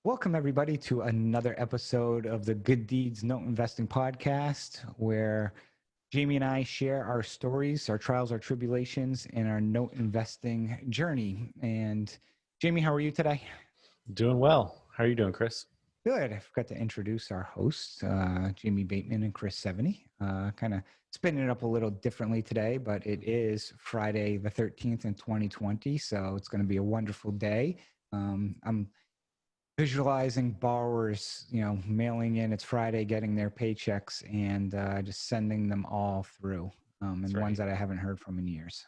Welcome, everybody, to another episode of the Good Deeds Note Investing podcast, where Jamie and I share our stories, our trials, our tribulations, and our note investing journey. And Jamie, how are you today? Doing well. How are you doing, Chris? Good. I forgot to introduce our hosts, Jamie Bateman and Chris Seveney. Kind of spinning it up a little differently today, but it is Friday the 13th in 2020, so it's going to be a wonderful day. I'm visualizing borrowers, mailing in, it's Friday, getting their paychecks and just sending them all through, and right. ones that I haven't heard from in years.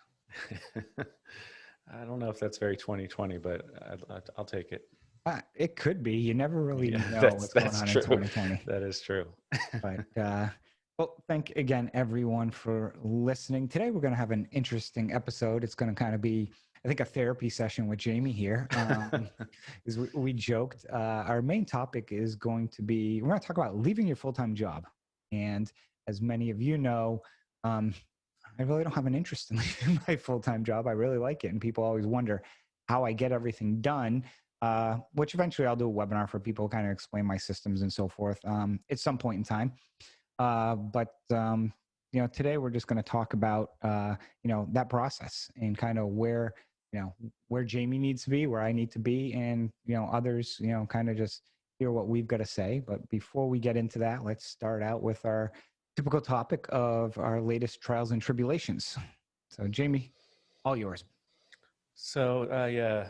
I don't know if that's very 2020, but I'll take it. It could be. You never really know what's going on true. in 2020. That is true. But well, thank again, everyone, for listening. Today, we're going to have an interesting episode. It's going to kind of be, I think, a therapy session with Jamie here. Is we joked. Our main topic is going to be, we're going to talk about leaving your full-time job. And as many of you know, I really don't have an interest in leaving my full-time job. I really like it. And people always wonder how I get everything done, which eventually I'll do a webinar for people, kind of explain my systems and so forth at some point in time. But today we're just going to talk about, that process and kind of where Jamie needs to be, where I need to be, and, others, kind of just hear what we've got to say. But before we get into that, let's start out with our typical topic of our latest trials and tribulations. So Jamie, all yours. So I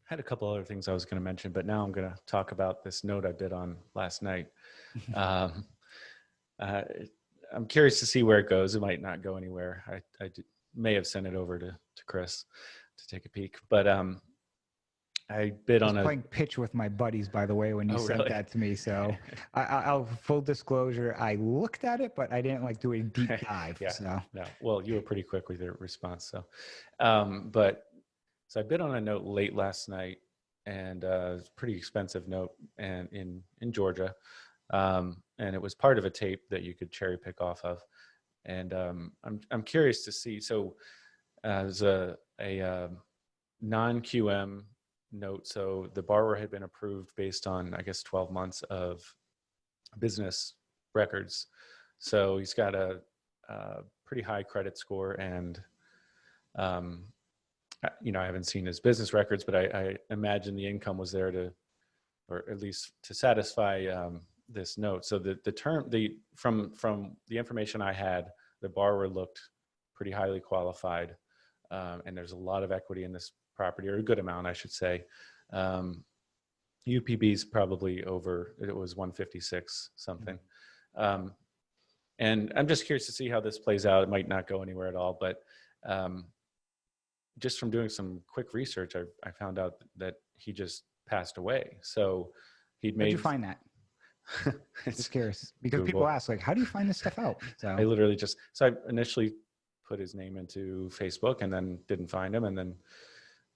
had a couple other things I was going to mention, but now I'm going to talk about this note I bid on last night. I'm curious to see where it goes. It might not go anywhere. I may have sent it over to Chris to take a peek, but I bid on playing pitch with my buddies, by the way, when you sent that to me. So I'll full disclosure, I looked at it, but I didn't do a deep dive. No. Well, you were pretty quick with your response. So I bid on a note late last night, and it's a pretty expensive note, and in Georgia. And it was part of a tape that you could cherry pick off of. And I'm curious to see. So there's a non-QM note. So the borrower had been approved based on, I guess, 12 months of business records. So he's got a pretty high credit score, and I haven't seen his business records, but I imagine the income was there or at least to satisfy this note. So from the information I had, the borrower looked pretty highly qualified, and there's a lot of equity in this property, or a good amount, I should say. UPB's probably over, it was 156 something. And I'm just curious to see how this plays out. It might not go anywhere at all, but just from doing some quick research, I found out that he just passed away. So he'd made. How'd you find that? Just curious, because Google. People ask, how do you find this stuff out? So I literally I initially put his name into Facebook and then didn't find him, and then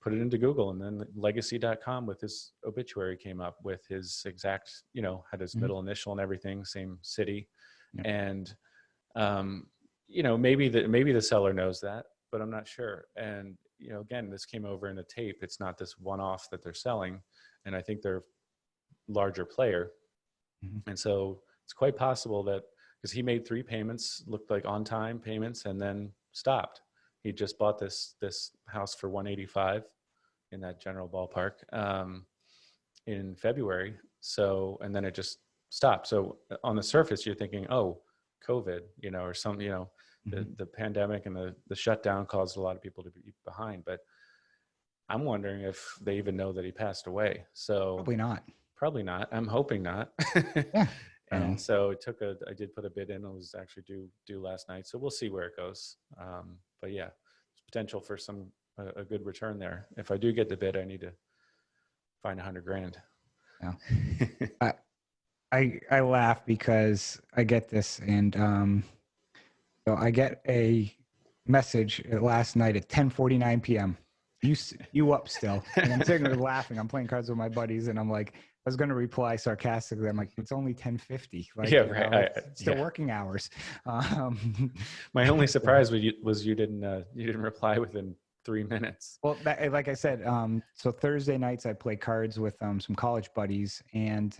put it into Google, and then legacy.com with his obituary came up with his exact, had his middle initial and everything, same city. Yeah. And, maybe the seller knows that, but I'm not sure. And, again, this came over in a tape. It's not this one-off that they're selling. And I think they're larger player. And so it's quite possible that, because he made 3 payments, looked like on-time payments, and then stopped. He just bought this house for $185 in that general ballpark in February. So, and then it just stopped. So on the surface, you're thinking, oh, COVID, or some, the pandemic and the shutdown caused a lot of people to be behind. But I'm wondering if they even know that he passed away. So Probably not. I'm hoping not. Yeah. And so I did put a bid in. It was actually due last night. So we'll see where it goes. But yeah, there's potential for a good return there. If I do get the bid, I need to find $100,000. Yeah. I laugh because I get this, and so I get a message last night at 10:49 p.m. You up still? And I'm sitting there laughing. I'm playing cards with my buddies, and I'm like, I was going to reply sarcastically. I'm like, it's only 10:50. It's still working hours. My only surprise was you didn't reply within 3 minutes. Well, like I said, so Thursday nights I play cards with some college buddies, and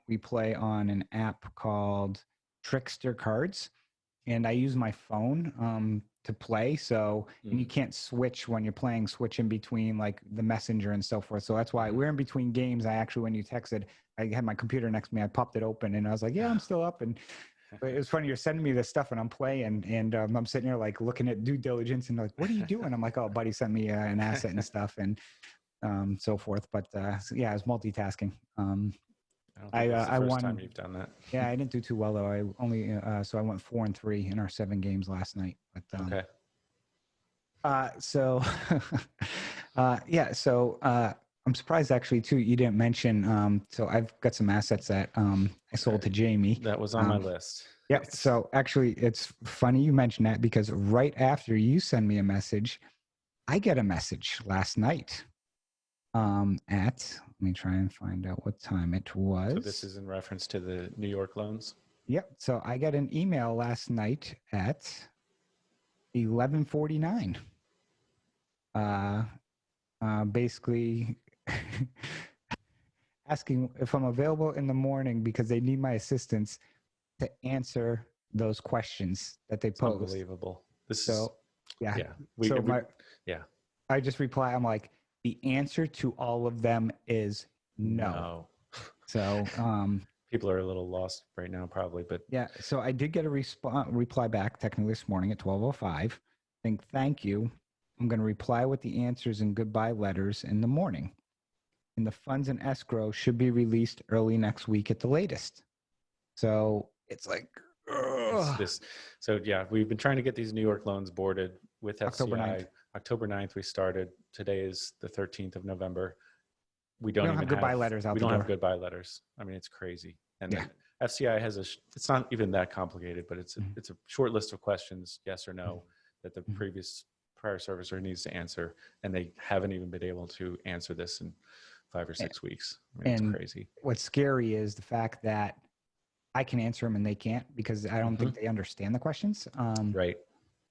we play on an app called Trickster Cards, and I use my phone to play. So, and you can't switch when you're playing, switch in between like the messenger and so forth. So that's why we're in between games. I actually, when you texted, I had my computer next to me. I popped it open, and I was like, "Yeah, I'm still up." And but it was funny. You're sending me this stuff, and I'm playing, and I'm sitting here like looking at due diligence, and like, "What are you doing?" I'm like, "Oh, buddy sent me an asset and stuff, and so forth." But so, yeah, I was multitasking. I don't think it's the I first won. time you've done that. Yeah, I didn't do too well though. I only so I went 4-3 in our 7 games last night. But Okay. so yeah, so I'm surprised actually too. You didn't mention. So I've got some assets that I sold to Jamie. That was on my list. Yeah. So actually, it's funny you mentioned that because right after you send me a message, I get a message last night. Let me try and find out what time it was. So this is in reference to the New York loans? Yep. So I got an email last night at 11:49. Basically asking if I'm available in the morning because they need my assistance to answer those questions that they pose. Unbelievable. Yeah. Yeah. Yeah. I just reply, I'm like, the answer to all of them is no. So people are a little lost right now probably, but yeah. So I did get a reply back technically this morning at 12:05 saying thank you. I'm going to reply with the answers and goodbye letters in the morning. And the funds in escrow should be released early next week at the latest. So it's like, so yeah, we've been trying to get these New York loans boarded with FCI. October 9th. October 9th we started. Today is the 13th of November. We don't even have goodbye letters out we the don't door. have goodbye letters. I mean, it's crazy. And Yeah. FCI has it's not even that complicated, but it's a short list of questions, yes or no, that the prior servicer needs to answer, and they haven't even been able to answer this in 5 or 6 weeks. I mean, it's crazy. What's scary is the fact that I can answer them and they can't because I don't think they understand the questions. Right.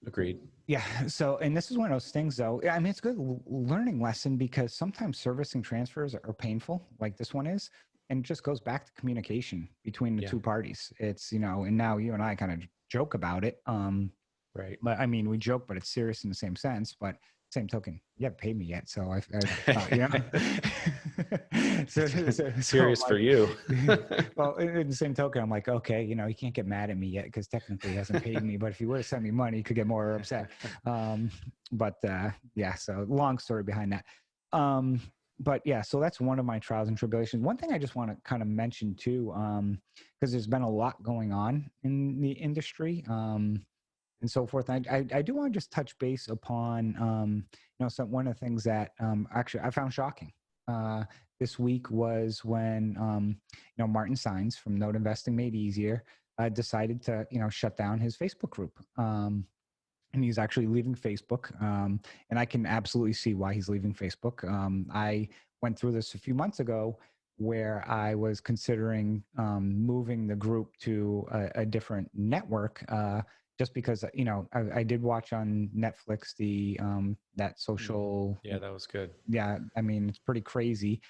Agreed. Yeah. So, and this is one of those things though. I mean, it's a good learning lesson because sometimes servicing transfers are painful like this one is. And it just goes back to communication between the two parties. It's, and now you and I kind of joke about it. Right. But I mean, we joke, but it's serious in the same sense. But same token, you haven't paid me yet, so serious for you. Well, in the same token, I'm like, okay, he can't get mad at me yet because technically he hasn't paid me. But if he would have sent me money, he could get more upset. Yeah. So long story behind that. But yeah, so that's one of my trials and tribulations. One thing I just want to kind of mention too, because there's been a lot going on in the industry. And so forth. I do want to just touch base upon, one of the things that actually I found shocking this week was when, Martin Sines from Note Investing Made Easier decided to, shut down his Facebook group. And he's actually leaving Facebook. And I can absolutely see why he's leaving Facebook. I went through this a few months ago where I was considering moving the group to a different network just because, I did watch on Netflix that social. Yeah, that was good. Yeah, I mean, it's pretty crazy.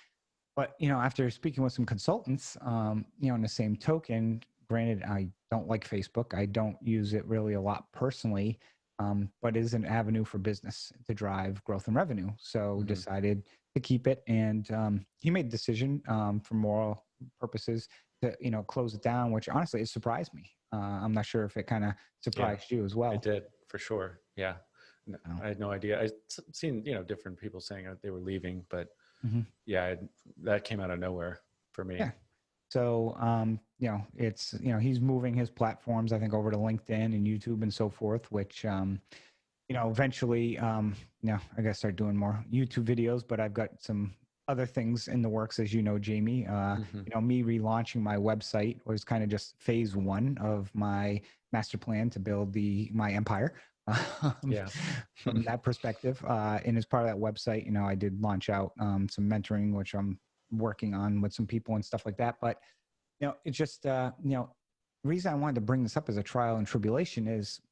But, after speaking with some consultants, in the same token, granted, I don't like Facebook. I don't use it really a lot personally, but it is an avenue for business to drive growth and revenue. So decided to keep it. And he made the decision for moral purposes to, close it down, which honestly, it surprised me. I'm not sure if it kind of surprised you as well. It did, for sure. Yeah. No, I had no idea. I've seen, different people saying they were leaving, but that came out of nowhere for me. Yeah. So, it's, he's moving his platforms, I think, over to LinkedIn and YouTube and so forth, which, eventually, I got to start doing more YouTube videos, but I've got some other things in the works, as Jamie. Me relaunching my website was kind of just phase one of my master plan to build my empire. From that perspective. And as part of that website, I did launch out some mentoring, which I'm working on with some people and stuff like that. But, it's just, the reason I wanted to bring this up as a trial and tribulation is,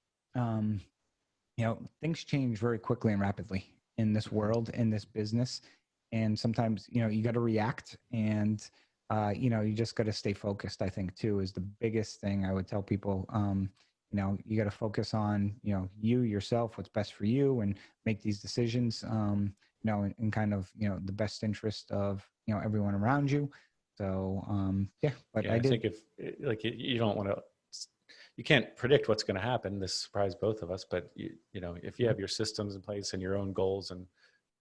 things change very quickly and rapidly in this world, in this business. And sometimes, you got to react, and, you just got to stay focused, I think, too, is the biggest thing I would tell people. You got to focus on, you yourself, what's best for you, and make these decisions, in kind of, the best interest of, everyone around you. So, but Yeah, I think if like you don't want to, you can't predict what's going to happen. This surprised both of us, but if you have your systems in place and your own goals and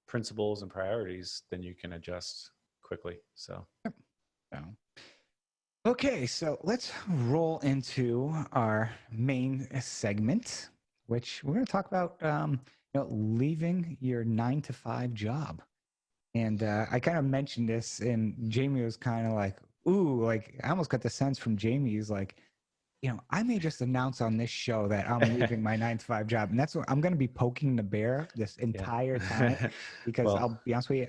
principles and priorities, then you can adjust quickly. So, okay, so let's roll into our main segment, which we're going to talk about, leaving your 9-to-5 job. And I kind of mentioned this, and Jamie was kind of like, ooh, like I almost got the sense from Jamie. He's like, I may just announce on this show that I'm leaving my 9-to-5 job. And that's what I'm going to be poking the bear this entire time, because well, I'll be honest with you,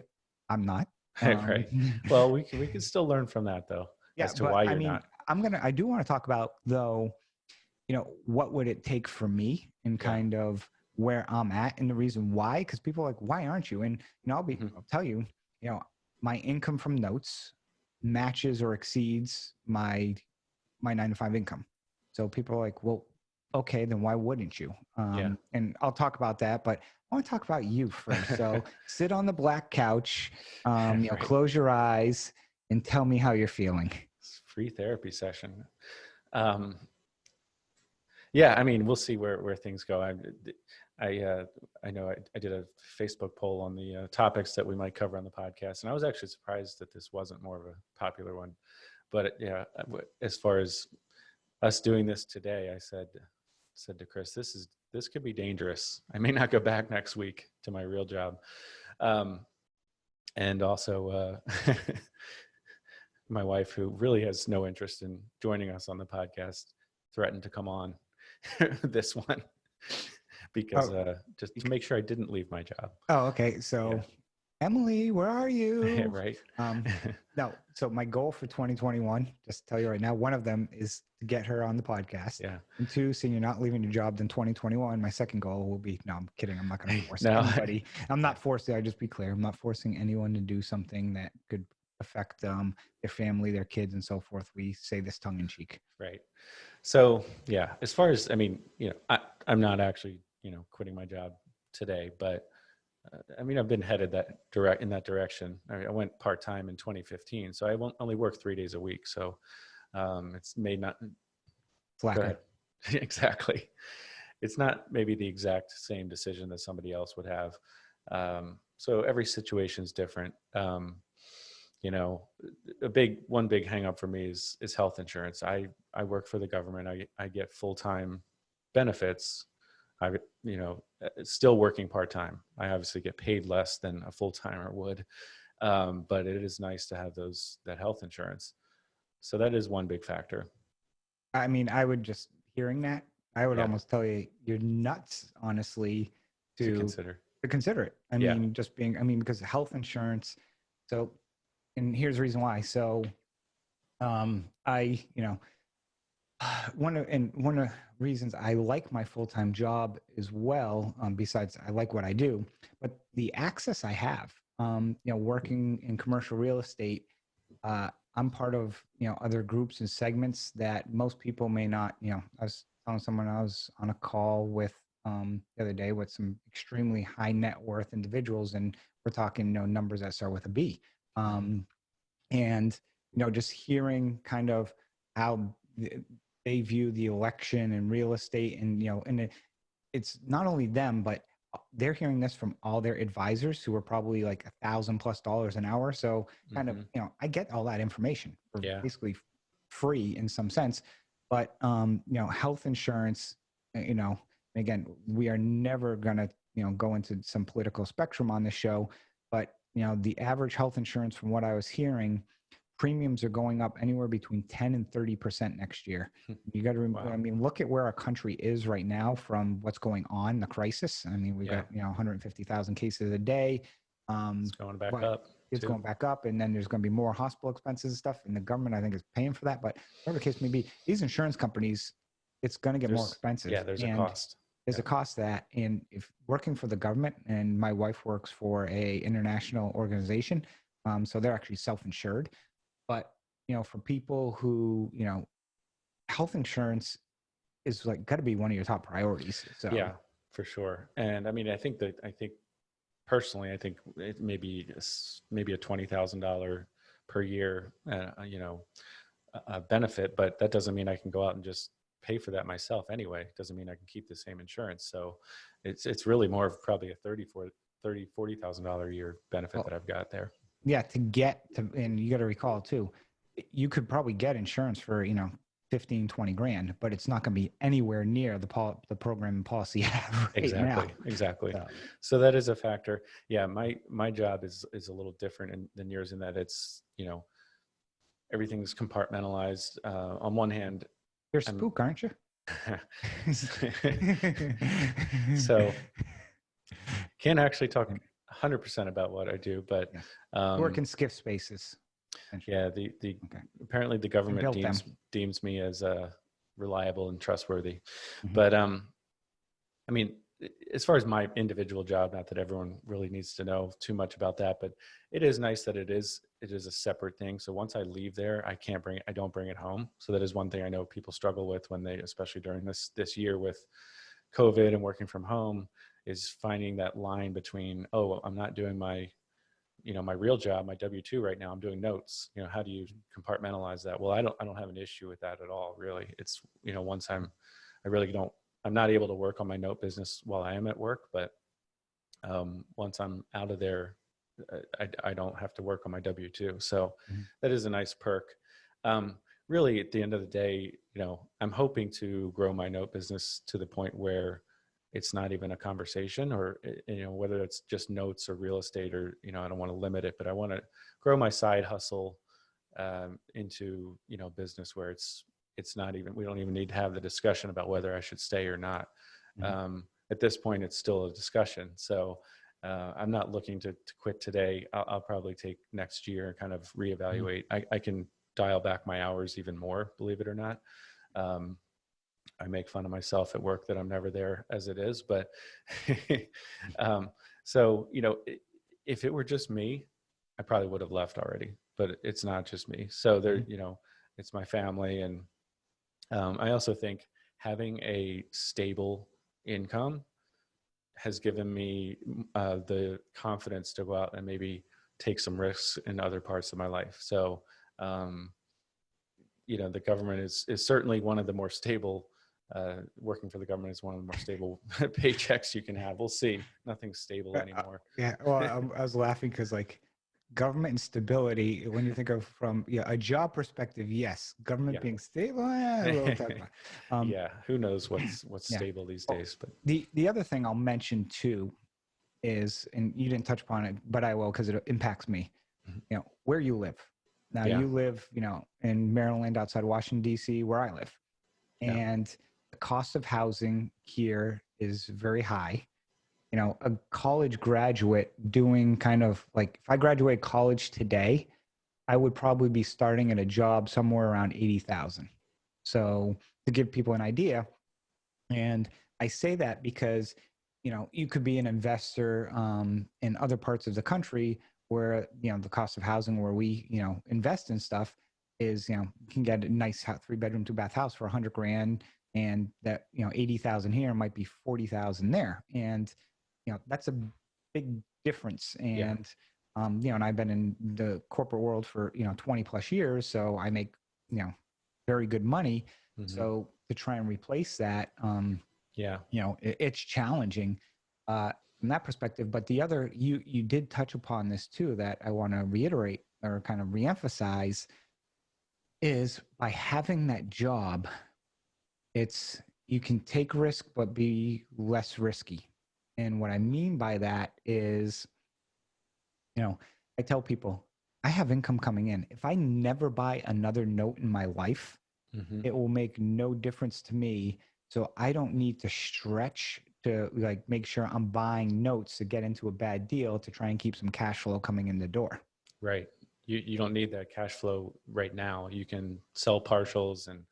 I'm not. Right. Well, we can still learn from that, though, as to why you're not. I do want to talk about, though, what would it take for me, and kind of where I'm at, and the reason why, because people are like, why aren't you? And, I'll tell you, my income from notes matches or exceeds my 9-to-5 income. So people are like, well, okay, then why wouldn't you? And I'll talk about that, but I want to talk about you first. So sit on the black couch, Right. close your eyes, and tell me how you're feeling. It's a free therapy session. Yeah, I mean, we'll see where things go. I know I did a Facebook poll on the topics that we might cover on the podcast, and I was actually surprised that this wasn't more of a popular one. But as far as us doing this today, I said to Chris, this could be dangerous. I may not go back next week to my real job. And also my wife, who really has no interest in joining us on the podcast, threatened to come on this one because just to make sure I didn't leave my job. Oh, okay. So Emily, where are you? Right. No. So my goal for 2021, just to tell you right now, one of them is to get her on the podcast. Yeah. And two, seeing you're not leaving your job, then 2021, my second goal will be, no, I'm kidding. I'm not going to force anybody. I'm not forcing, I just be clear. I'm not forcing anyone to do something that could affect their family, their kids, and so forth. We say this tongue in cheek. Right. So as far as, I'm not actually, quitting my job today, but I've been headed in that direction. I went part-time in 2015, so I won't only work 3 days a week. So it's may not. Flatter. Exactly. It's not maybe the exact same decision that somebody else would have. So every situation is different. One big hang up for me is health insurance. I work for the government. I get full-time benefits. Still working part-time. I obviously get paid less than a full-timer would. But it is nice to have that health insurance. So that is one big factor. I would just hearing that, I would almost tell you, you're nuts, honestly, to consider it. Because health insurance. So, and here's the reason why. So, one of the reasons I like my full-time job as well, besides I like what I do, but the access I have, working in commercial real estate, I'm part of, other groups and segments that most people may not, I was telling someone I was on a call with the other day with some extremely high net worth individuals, and we're talking, numbers that start with a B. And, just hearing kind of how they view the election and real estate, and, it's not only them, but they're hearing this from all their advisors who are probably like $1,000+ an hour. So kind of, I get all that information for basically free in some sense, but, health insurance, again, we are never going to, go into some political spectrum on this show, but, the average health insurance, from what I was hearing, premiums are going up anywhere between 10 and 30% next year. You got to remember, look at where our country is right now from what's going on, the crisis. We've got, 150,000 cases a day. It's going back up. It's going back up. And then there's going to be more hospital expenses and stuff. And the government, I think, is paying for that. But whatever the case may be, these insurance companies, it's going to get more expensive. Yeah, there's a cost. there's a cost to that. And if working for the government, and my wife works for a international organization, so they're actually self-insured. But, for people who, health insurance is like got to be one of your top priorities. So Yeah, for sure. And I mean, I think personally, I think it may be maybe a $20,000 per year, benefit, but that doesn't mean I can go out and just pay for that myself anyway. It doesn't mean I can keep the same insurance. So it's really more of probably a $40,000 a year benefit that I've got there. Yeah, and you got to recall too, you could probably get insurance for, 15, 20 grand, but it's not going to be anywhere near the program and policy you have right now. Exactly. So that is a factor. Yeah. My job is a little different than yours in that it's, everything's compartmentalized. On one hand, you're a spook, aren't you? So can't actually talk 100% about what I do, but work in skiff spaces. Yeah, apparently the government deems me as reliable and trustworthy. Mm-hmm. But I mean, as far as my individual job, not that everyone really needs to know too much about that, but it is nice that it is a separate thing. So once I leave there, I don't bring it home. So that is one thing I know people struggle with when especially during this year with COVID and working from home, is finding that line between, I'm not doing my real job, my W-2 right now, I'm doing notes. How do you compartmentalize that? Well, I don't have an issue with that at all, really. It's, once I'm not able to work on my note business while I am at work, but once I'm out of there, I don't have to work on my W-2. So that is a nice perk. Really, at the end of the day, I'm hoping to grow my note business to the point where it's not even a conversation, or, whether it's just notes or real estate, or, I don't want to limit it, but I want to grow my side hustle into, business where it's not even, we don't even need to have the discussion about whether I should stay or not. At this point, it's still a discussion. So I'm not looking to quit today. I'll probably take next year and kind of reevaluate. I can dial back my hours even more, believe it or not. I make fun of myself at work that I'm never there as it is, but so, if it were just me, I probably would have left already, but it's not just me. So there, it's my family. And I also think having a stable income has given me the confidence to go out and maybe take some risks in other parts of my life. So, the government is certainly one of the more stable. Working for the government is one of the more stable paychecks you can have. We'll see. Nothing's stable anymore. Yeah. Well, I was laughing because government and stability, when you think of from a job perspective, yes. Government being stable, we'll talk about. Yeah. Who knows what's stable these days? But the other thing I'll mention too is, and you didn't touch upon it, but I will because it impacts me. Where you live. Now you live, in Maryland, outside Washington D.C., where I live, and the cost of housing here is very high. A college graduate doing kind of if I graduate college today, I would probably be starting at a job somewhere around 80,000. So to give people an idea, and I say that because, you could be an investor in other parts of the country where, the cost of housing where we, invest in stuff is, you can get a nice 3-bedroom, 2-bath house for $100 grand. And that, 80,000 here might be 40,000 there. And, that's a big difference. And, and I've been in the corporate world for, 20 plus years. So I make, very good money. So to try and replace that, it's challenging from that perspective. But the other, you did touch upon this too, that I want to reiterate or kind of reemphasize, is by having that job, you can take risk, but be less risky. And what I mean by that is, I tell people, I have income coming in. If I never buy another note in my life, it will make no difference to me. So I don't need to stretch to make sure I'm buying notes to get into a bad deal to try and keep some cash flow coming in the door. Right. you don't need that cash flow right now. You can sell partials and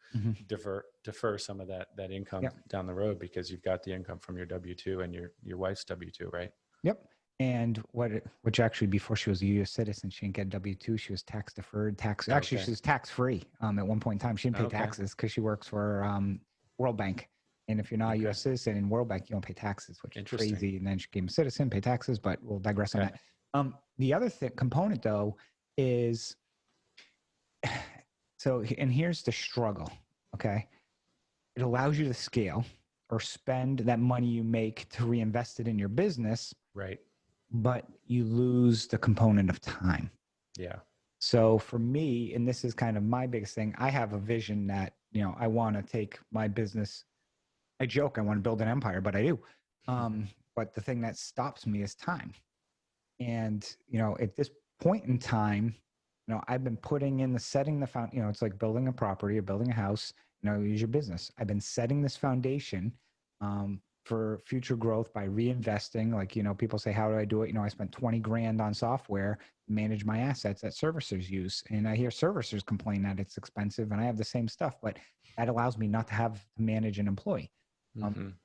defer some of that income down the road, because you've got the income from your W-2 and your wife's W-2, right? Yep. And which actually, before she was a U.S. citizen, she didn't get W-2. She was tax deferred, Actually, she was tax free. At one point in time, she didn't pay taxes because she works for World Bank. And if you're not a U.S. citizen in World Bank, you don't pay taxes, which is crazy. And then she became a citizen, pay taxes, but we'll digress on that. The other component, though, is and here's the struggle. Okay, it allows you to scale or spend that money you make to reinvest it in your business. Right. But you lose the component of time. Yeah. So for me, and this is kind of my biggest thing, I have a vision that, I want to take my business. I joke, I want to build an empire, but I do. But the thing that stops me is time. And, at this point in time, I've been putting in setting the foundation, it's like building a property or building a house, use your business. I've been setting this foundation, for future growth by reinvesting. Like, people say, how do I do it? I spent 20 grand on software to manage my assets that servicers use. And I hear servicers complain that it's expensive, and I have the same stuff, but that allows me not to have to manage an employee. I'm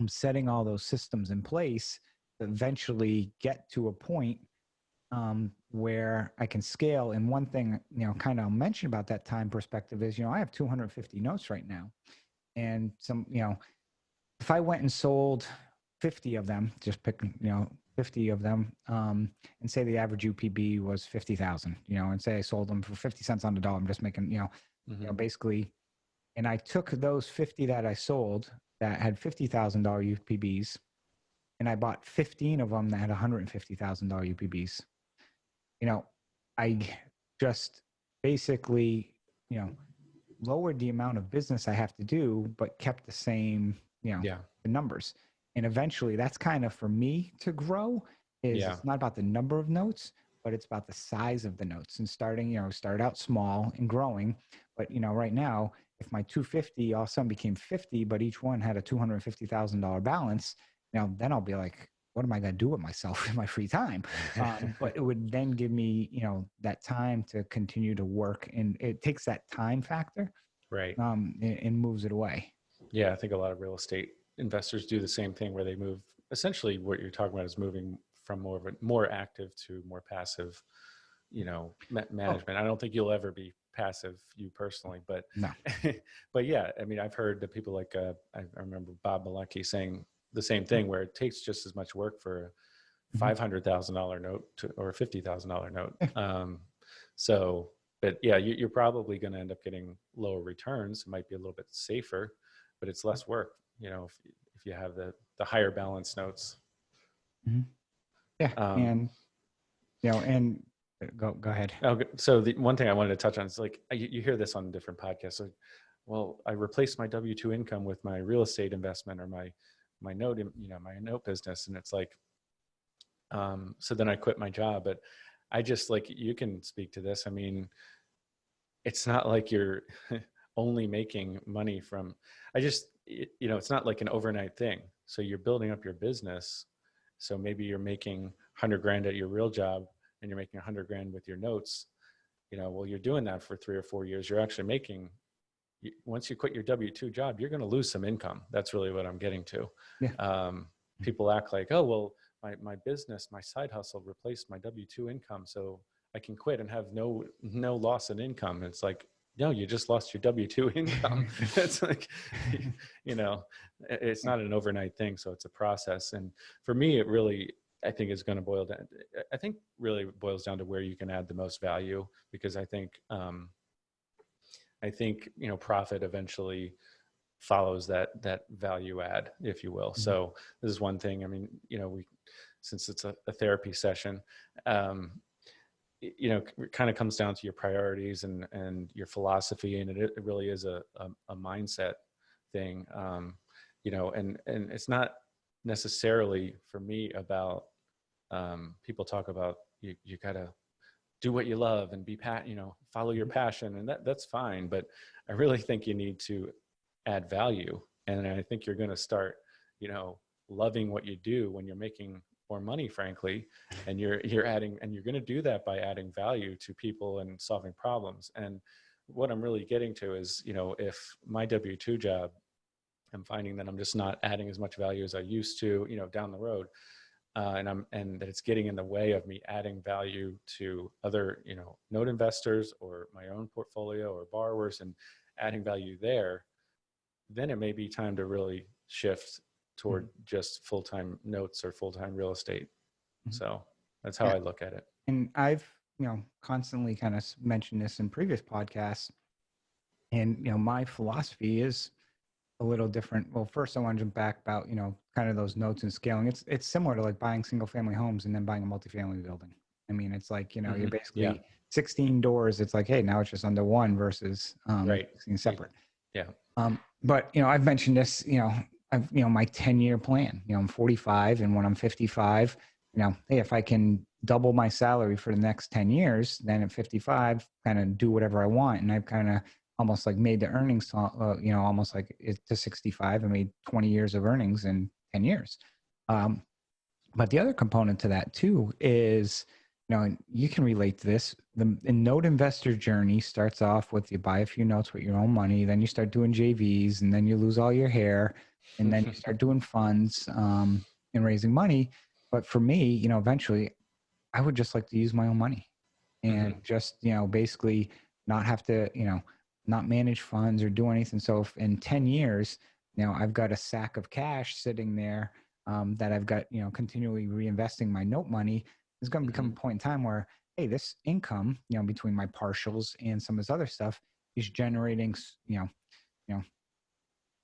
setting all those systems in place to eventually get to a point where I can scale. And one thing, kind of mention about that time perspective is, I have 250 notes right now. And some, if I went and sold 50 of them, just pick, 50 of them, and say the average UPB was 50,000, and say I sold them for 50 cents on the dollar, I'm just making, basically, and I took those 50 that I sold that had $50,000 UPBs, and I bought 15 of them that had $150,000 UPBs. I just basically, lowered the amount of business I have to do, but kept the same, the numbers. And eventually that's kind of, for me to grow, is it's not about the number of notes, but it's about the size of the notes, and starting, start out small and growing. But, right now, if my 250 all of a sudden became 50, but each one had a $250,000 balance, then I'll be like, what am I going to do with myself in my free time? But it would then give me, that time to continue to work, and it takes that time factor, right, and moves it away. Yeah, I think a lot of real estate investors do the same thing, where they move. Essentially, what you're talking about is moving from more active to more passive, management. I don't think you'll ever be passive, you personally, but no. But yeah, I mean, I've heard that people like I remember Bob Malecki saying the same thing, where it takes just as much work for a $500,000 note or a $50,000 note. So, but yeah, you're probably going to end up getting lower returns. It might be a little bit safer, but it's less work, if you have the higher balance notes. Yeah. And, and go ahead. So the one thing I wanted to touch on is, like, you hear this on different podcasts. Like, well, I replaced my W-2 income with my real estate investment, or my note, my note business. And it's like, so then I quit my job. But I just, like, you can speak to this. I mean, it's not like you're only making money from, it's not like an overnight thing. So you're building up your business. So maybe you're making 100 grand at your real job, and you're making 100 grand with your notes. Well, you're doing that for 3 or 4 years. You're actually making, once you quit your W-2 job, you're going to lose some income. That's really what I'm getting to. Yeah. People act like, oh, well, my business, my side hustle replaced my W-2 income, so I can quit and have no loss in income. It's like, no, you just lost your W-2 income. It's like, it's not an overnight thing. So it's a process. And for me, it really, I think is going to boil down. I think really boils down to where you can add the most value, because I think, profit eventually follows that value add, if you will. So this is one thing. I mean, since it's a therapy session, it kind of comes down to your priorities and your philosophy. And it really is a mindset thing. And it's not necessarily, for me, about, people talk about, you gotta do what you love and follow your passion, and that's fine. But I really think you need to add value. And I think you're going to start, loving what you do when you're making more money, frankly, and you're adding, and you're going to do that by adding value to people and solving problems. And what I'm really getting to is, if my W-2 job, I'm finding that I'm just not adding as much value as I used to, down the road. And that it's getting in the way of me adding value to other, note investors or my own portfolio or borrowers and adding value there, then it may be time to really shift toward just full-time notes or full-time real estate. So that's how I look at it. And I've, constantly kind of mentioned this in previous podcasts. And, my philosophy is a little different. Well, first I want to jump back about, kind of those notes and scaling. It's similar to like buying single family homes and then buying a multifamily building. I mean, it's like, you're basically 16 doors. It's like, hey, now it's just under one versus 16 separate. Yeah. But, I've mentioned this, I've, my 10-year plan, I'm 45, and when I'm 55, hey, if I can double my salary for the next 10 years, then at 55, kind of do whatever I want. And I've kind of almost like made the earnings, almost like to 65. I made 20 years of earnings in 10 years. But the other component to that too is, you can relate to this. The note investor journey starts off with you buy a few notes with your own money, then you start doing JVs, and then you lose all your hair, and then you start doing funds and raising money. But for me, eventually I would just like to use my own money and just, basically not have to, not manage funds or do anything. So if in 10 years, I've got a sack of cash sitting there that I've got, continually reinvesting my note money, there's going to become a point in time where, hey, this income, between my partials and some of this other stuff is generating,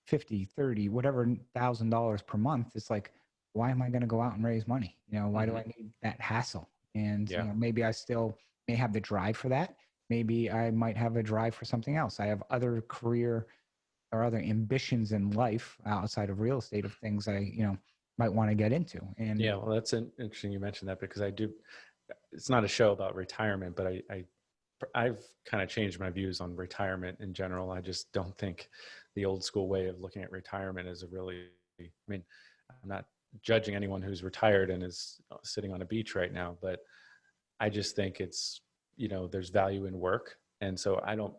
50, 30, whatever $1,000 per month. It's like, why am I going to go out and raise money? Why do I need that hassle? And maybe I still may have the drive for that. Maybe I might have a drive for something else. I have other career or other ambitions in life outside of real estate of things I, might want to get into. And well, that's interesting you mentioned that, because it's not a show about retirement, but I've kind of changed my views on retirement in general. I just don't think the old school way of looking at retirement is I'm not judging anyone who's retired and is sitting on a beach right now, but I just think it's, there's value in work. And so I don't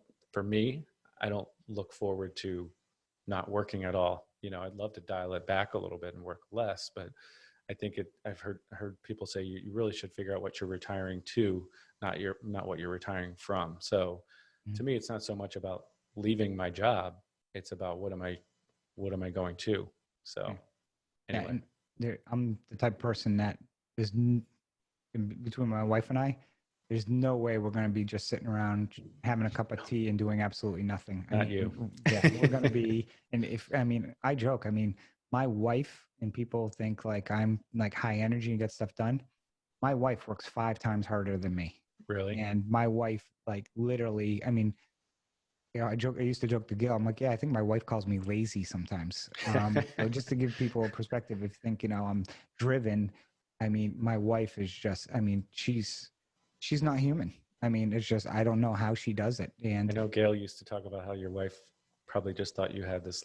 look forward to not working at all. I'd love to dial it back a little bit and work less, but I think I've heard people say you really should figure out what you're retiring to, not what you're retiring from. So to me, it's not so much about leaving my job. It's about what am I going to? So anyway. I'm the type of person that is between my wife and I, there's no way we're going to be just sitting around having a cup of tea and doing absolutely nothing. Not you. Yeah, we're going to be, and I joke, my wife, and people think like I'm like high energy and get stuff done. My wife works 5 times harder than me. Really? And my wife, like literally, I used to joke to Gil. I'm like, yeah, I think my wife calls me lazy sometimes. So just to give people a perspective, if you think, I'm driven, my wife is just, she's not human. It's just, I don't know how she does it. And I know Gail used to talk about how your wife probably just thought you had this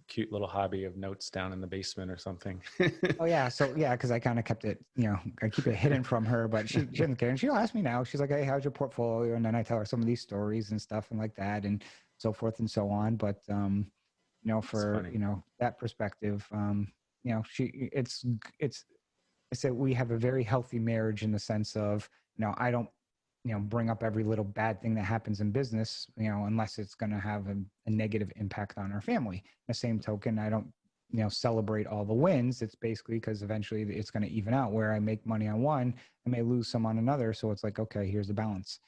cute little hobby of notes down in the basement or something. Oh yeah. So yeah, because I kind of kept it, I keep it hidden from her, but she doesn't care. And she'll ask me now, she's like, hey, how's your portfolio? And then I tell her some of these stories and stuff and like that and so forth and so on. But, for, that perspective, I said, we have a very healthy marriage in the sense of, I don't, bring up every little bad thing that happens in business, unless it's going to have a negative impact on our family. The same token, I don't, celebrate all the wins. It's basically because eventually it's going to even out where I make money on one, I may lose some on another. So it's like, okay, here's the balance.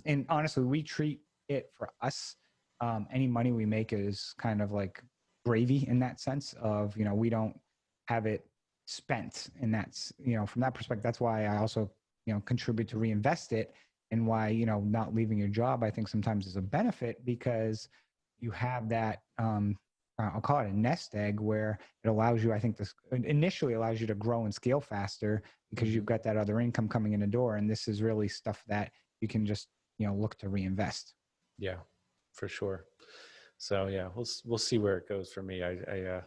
And honestly, we treat it for us. Any money we make is kind of like gravy in that sense of, we don't have it spent. And that's, from that perspective, that's why I also, contribute to reinvest it. And why, not leaving your job, I think sometimes is a benefit because you have that, I'll call it a nest egg where it allows you, I think this initially allows you to grow and scale faster because you've got that other income coming in the door. And this is really stuff that you can just, look to reinvest. Yeah, for sure. So yeah, we'll see where it goes for me. It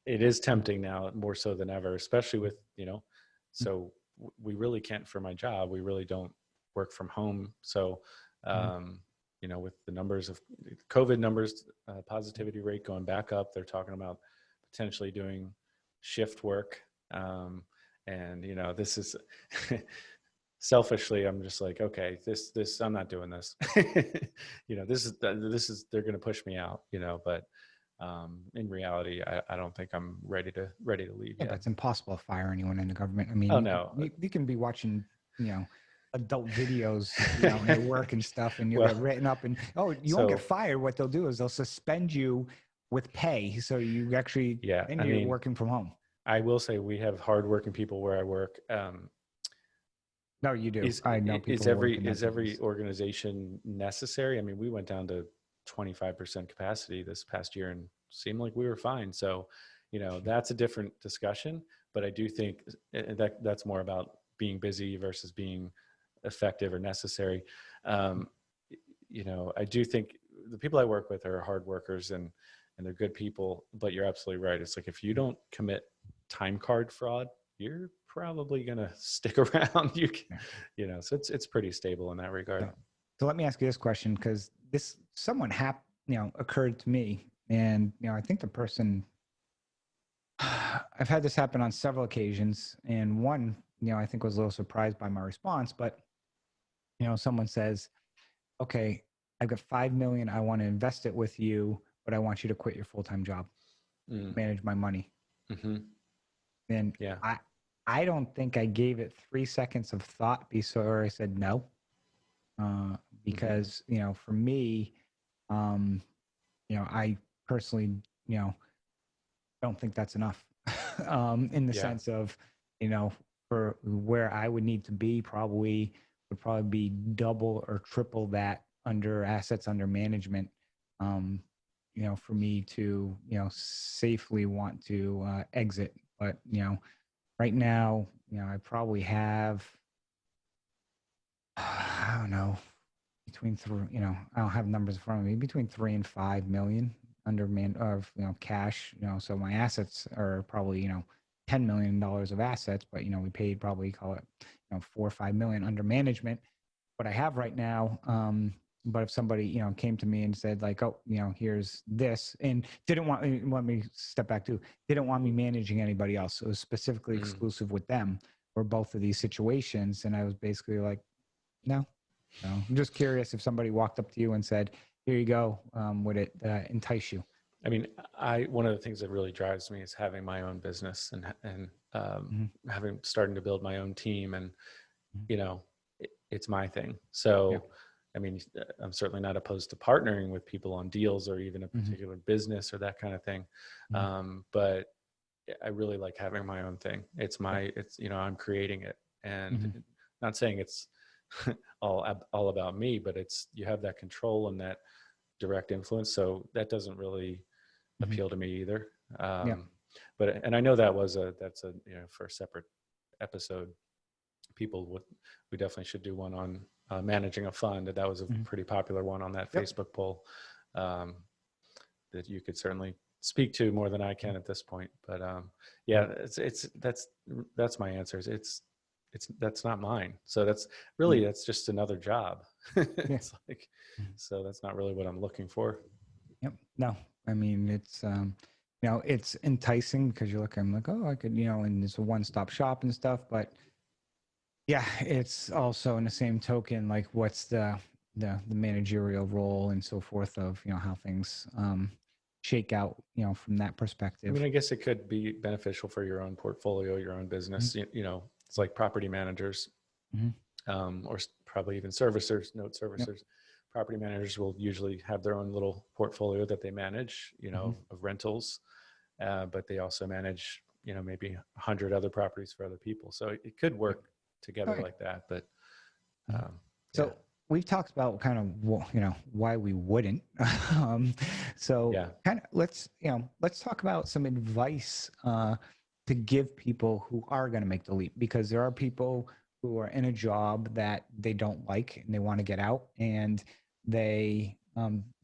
is tempting now more so than ever, especially with, So we really can't, for my job, we really don't work from home. So, with the numbers of COVID numbers, positivity rate going back up, they're talking about potentially doing shift work. And this is selfishly, I'm just like, okay, this, I'm not doing this. This is, they're going to push me out, but in reality, I don't think I'm ready to leave Yeah, yet. but it's impossible to fire anyone in the government. I Oh, mean, no. you can be watching, adult videos, at work and stuff, and you'll Well, get written up. And you won't get fired. What they'll do is they'll suspend you with pay, so you actually, then you're working from home. I will say we have hardworking people where I work. No, you do. I know people. Is every organization necessary? I mean, we went down to 25% capacity this past year and seemed like we were fine. So, that's a different discussion. But I do think that's more about being busy versus being effective or necessary. I do think the people I work with are hard workers and they're good people. But you're absolutely right. It's like if you don't commit time card fraud, you're probably going to stick around. So it's pretty stable in that regard. So let me ask you this question, because this somewhat occurred to me, and I think the person, I've had this happen on several occasions, and one I think was a little surprised by my response, but someone says, okay, I've got $5 million, I want to invest it with you, but I want you to quit your full-time job, manage my money. And I don't think I gave it 3 seconds of thought before I said no. Because, for me, I personally, don't think that's enough in the sense of, for where I would need to be, would probably be double or triple that under assets under management, for me to, safely want to exit. But, right now, I probably have, I don't know, between three, I don't have numbers in front of me, between 3 and 5 million under cash, so my assets are probably, $10 million of assets, but, we paid probably, call it, 4 or 5 million under management. What I have right now, but if somebody, came to me and said like, oh, here's this, and didn't want me to step back too, didn't want me managing anybody else. It was specifically exclusive with them for both of these situations. And I was basically like, no. I'm just curious if somebody walked up to you and said, here you go, would it entice you? I mean, one of the things that really drives me is having my own business and starting to build my own team, and it's my thing. So, I mean, I'm certainly not opposed to partnering with people on deals or even a particular business or that kind of thing. But I really like having my own thing. I'm creating it, and not saying it's all about me, but you have that control and that direct influence. So that doesn't really appeal to me either. But I know that's for a separate episode. We definitely should do one on managing a fund. That was a pretty popular one on that Facebook poll that you could certainly speak to more than I can at this point. But that's my answer. That's not mine. So that's just another job. It's like, so that's not really what I'm looking for. Yep. No, I mean, it's, it's enticing because I'm like, oh, I could, and it's a one-stop shop and stuff, but yeah, it's also in the same token, like what's the managerial role and so forth of, how things shake out, from that perspective. I mean, I guess it could be beneficial for your own portfolio, your own business. It's like property managers, or probably even servicers, note servicers. Property managers will usually have their own little portfolio that they manage, of rentals, but they also manage, maybe 100 other properties for other people. So it could work together like that. But so we've talked about kind of, why we wouldn't. So kind of let's talk about some advice to give people who are going to make the leap, because there are people who are in a job that they don't like and they want to get out, and they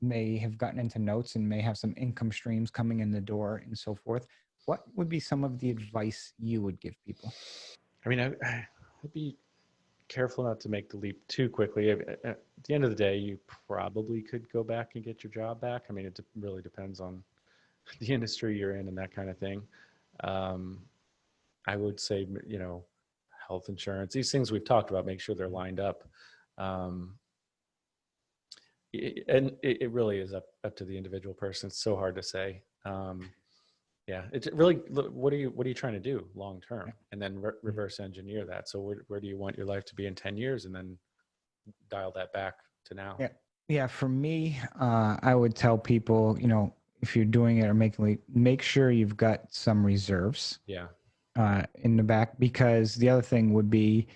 may have gotten into notes and may have some income streams coming in the door and so forth. What would be some of the advice you would give people? I mean, I'd be careful not to make the leap too quickly. At the end of the day, you probably could go back and get your job back. I mean, it really depends on the industry you're in and that kind of thing. Um, I would say, health insurance, these things we've talked about, make sure they're lined up. Um, and it really is up to the individual person. It's so hard to say. Yeah, it's really, what are you trying to do long term, and then reverse engineer that. So where do you want your life to be in 10 years, and then dial that back to now? Yeah. Yeah. For me, I would tell people, if you're doing it or make sure you've got some reserves Yeah. in the back, because the other thing would be,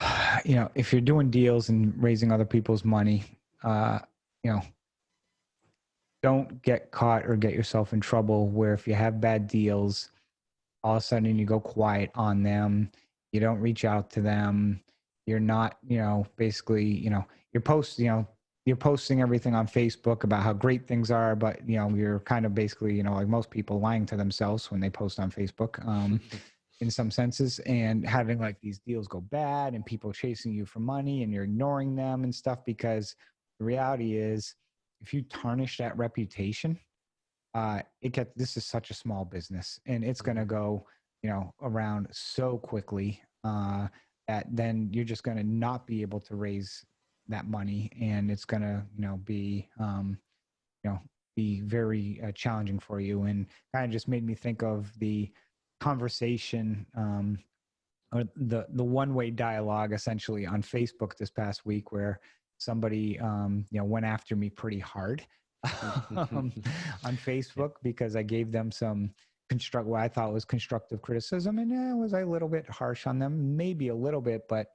if you're doing deals and raising other people's money, you know, don't get caught or get yourself in trouble where if you have bad deals, all of a sudden you go quiet on them, you don't reach out to them, you're not, basically, you're posting everything on Facebook about how great things are, but you're kind of basically, like most people, lying to themselves when they post on Facebook, in some senses, and having like these deals go bad and people chasing you for money and you're ignoring them and stuff, because the reality is, if you tarnish that reputation, this is such a small business, and it's going to go, around so quickly, that then you're just going to not be able to raise that money, and it's going to, be very challenging for you. And kind of just made me think of the conversation, or the one-way dialogue essentially on Facebook this past week, where somebody went after me pretty hard on Facebook, because I gave them some what I thought was constructive criticism, and was I a little bit harsh on them, maybe a little bit, but